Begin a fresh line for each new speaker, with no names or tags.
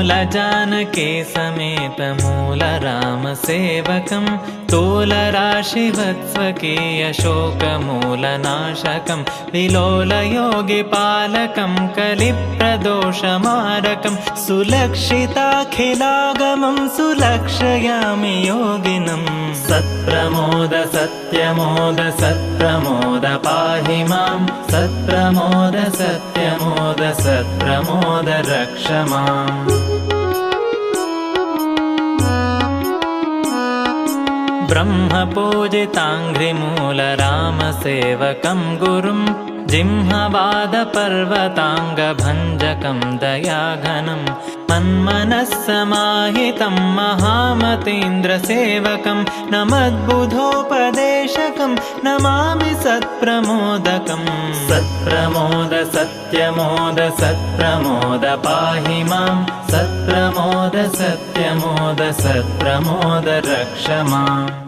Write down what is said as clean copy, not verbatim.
मूलजानकी समेत मूलरामसेवकं तूलराशिवत्स्वकीयशोकमूलनाशकं विलोलयोगिपालकं कलिप्रदोषमारकं सुलक्षिताखिलागमं सुलक्षयामि योगिनं सत्प्रमोद सत्यमोद सत्प्रमोद पाहि मां सत्प्रमोद सत्यमोद सत्प्रमोद रक्ष माम् ब्रह्मपूजिताङ्घ्रिमूलरामसेवकं गुरुं जिह्मवादपर्वताङ्गभञ्जकं दयाघनं मन्मनस्समाहितं महामतीन्द्रसेवकं नमद्बुधोपदेशकं नमामि सत्प्रमोदकं सत्प्रमोद सत्यमोद सत्प्रमोद पाहि मां सत्प्रमोद सत्यमोद सत्प्रमोद रक्ष माम्।